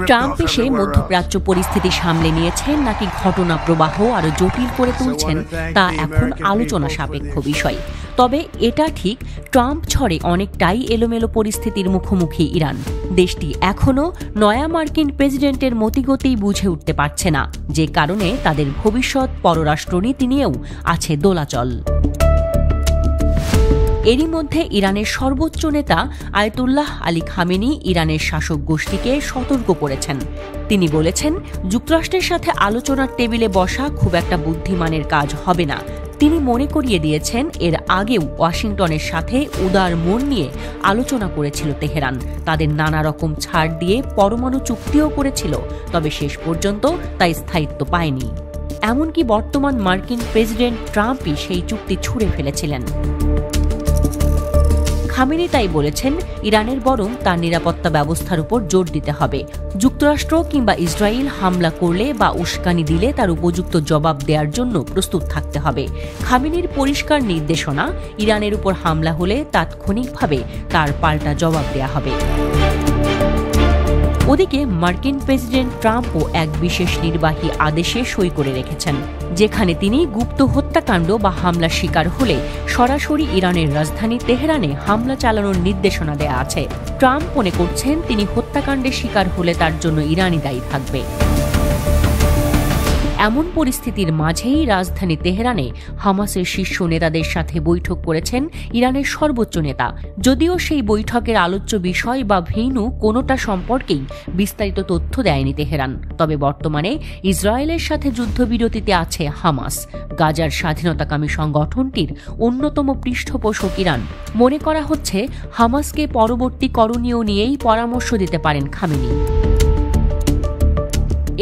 Trump এসে মধ্যপ্রাচ্য পরিস্থিতি সামলে নিয়েছেন নাকি ঘটনা প্রবাহ আরো জটিল করে তুলছেন তা এখন আলোচনা সাপেক্ষ বিষয়। তবে এটা ঠিক, ট্রাম্প ঝড়ে অনেকটাই এলোমেলো পরিস্থিতির মুখোমুখি ইরান। দেশটি এখনও নয়া মার্কিন প্রেসিডেন্টের মতিগতিই বুঝে উঠতে পারছে না, যে কারণে তাদের ভবিষ্যৎ পররাষ্ট্রনীতি নিয়েও আছে দোলাচল। এরই মধ্যে ইরানের সর্বোচ্চ নেতা আয়াতুল্লাহ আলী খামেনি ইরানের শাসক গোষ্ঠীকে সতর্ক করেছেন। তিনি বলেছেন, যুক্তরাষ্ট্রের সাথে আলোচনার টেবিলে বসা খুব একটা বুদ্ধিমানের কাজ হবে না। তিনি মনে করিয়ে দিয়েছেন, এর আগেও ওয়াশিংটনের সাথে উদার মন নিয়ে আলোচনা করেছিল তেহরান। তাদের নানা রকম ছাড় দিয়ে পরমাণু চুক্তিও করেছিল, তবে শেষ পর্যন্ত তা স্থায়িত্ব পায়নি। এমনকি বর্তমান মার্কিন প্রেসিডেন্ট ট্রাম্পই সেই চুক্তি ছুঁড়ে ফেলেছিলেন। খামেনি তাই বলেছেন, ইরানের বরং তার নিরাপত্তা ব্যবস্থার উপর জোর দিতে হবে। যুক্তরাষ্ট্র কিংবা ইসরায়েল হামলা করলে বা উস্কানি দিলে তার উপযুক্ত জবাব দেওয়ার জন্য প্রস্তুত থাকতে হবে। খামেনির পরিষ্কার নির্দেশনা, ইরানের উপর হামলা হলে তাৎক্ষণিকভাবে তার পাল্টা জবাব দেওয়া হবে। ওদিকে মার্কিন প্রেসিডেন্ট ট্রাম্পও এক বিশেষ নির্বাহী আদেশে সই করে রেখেছেন, যেখানে তিনি গুপ্ত হত্যাকাণ্ড বা হামলার শিকার হলে সরাসরি ইরানের রাজধানী তেহরানে হামলা চালানোর নির্দেশনা দেয়া আছে। ট্রাম্প মনে করছেন, তিনি হত্যাকাণ্ডের শিকার হলে তার জন্য ইরানই দায়ী থাকবে। এমন পরিস্থিতির মাঝেই রাজধানী তেহরানে হামাসের শীর্ষ নেতাদের সাথে বৈঠক করেছেন ইরানের সর্বোচ্চ নেতা। যদিও সেই বৈঠকের আলোচ্য বিষয় বা ভেন্যু কোনোটা সম্পর্কেই বিস্তারিত তথ্য দেয়নি তেহরান। তবে বর্তমানে ইসরায়েলের সাথে যুদ্ধবিরতিতে আছে হামাস, গাজার স্বাধীনতাকামী সংগঠনটির অন্যতম পৃষ্ঠপোষক ইরান। মনে করা হচ্ছে, হামাসকে পরবর্তী করণীয় নিয়েই পরামর্শ দিতে পারেন খামেনি।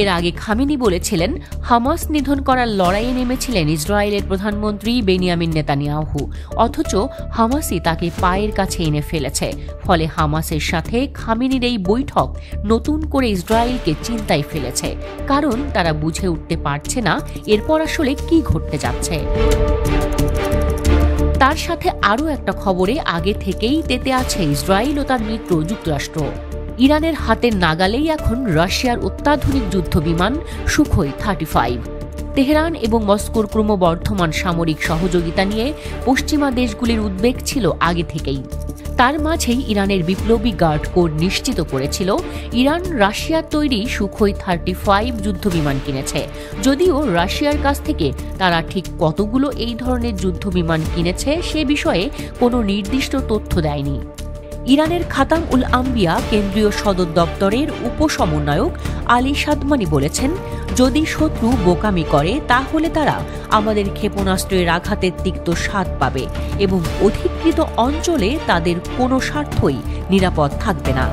এর আগে খামেনি বলেছিলেন, হামাস নিধন করার লড়াইয়ে নেমেছিলেন ইসরায়েলের প্রধানমন্ত্রী বেনিয়ামিন নেতানিয়াহু, অথচ হামাসই তাকে পায়ের কাছে এনে ফেলেছে। ফলে হামাসের সাথে খামেনির এই বৈঠক নতুন করে ইসরায়েলকে চিন্তায় ফেলেছে, কারণ তারা বুঝে উঠতে পারছে না এরপর আসলে কি ঘটতে যাচ্ছে। তার সাথে আরও একটা খবরে আগে থেকেই তেতে আছে ইসরায়েল ও তার মিত্র যুক্তরাষ্ট্র। ইরানের হাতের নাগালেই এখন রাশিয়ার অত্যাধুনিক যুদ্ধবিমান সুখোই 35। তেহরান এবং মস্কোর ক্রমবর্ধমান সামরিক সহযোগিতা নিয়ে পশ্চিমা দেশগুলির উদ্বেগ ছিল আগে থেকেই। তার মাঝেই ইরানের বিপ্লবী গার্ড কোর নিশ্চিত করেছিল, ইরান রাশিয়ার তৈরি সুখোই 35 যুদ্ধবিমান কিনেছে। যদিও রাশিয়ার কাছ থেকে তারা ঠিক কতগুলো এই ধরনের যুদ্ধবিমান কিনেছে সে বিষয়ে কোনো নির্দিষ্ট তথ্য দেয়নি। ইরানের খাতাম উল আম্বিয়া কেন্দ্রীয় সদর দপ্তরের উপসমন্বয়ক আলী সাদমানি বলেছেন, যদি শত্রু বোকামি করে তাহলে তারা আমাদের ক্ষেপণাস্ত্রের আঘাতের তিক্ত স্বাদ পাবে এবং অধিকৃত অঞ্চলে তাদের কোনো স্বার্থই নিরাপদ থাকবে না।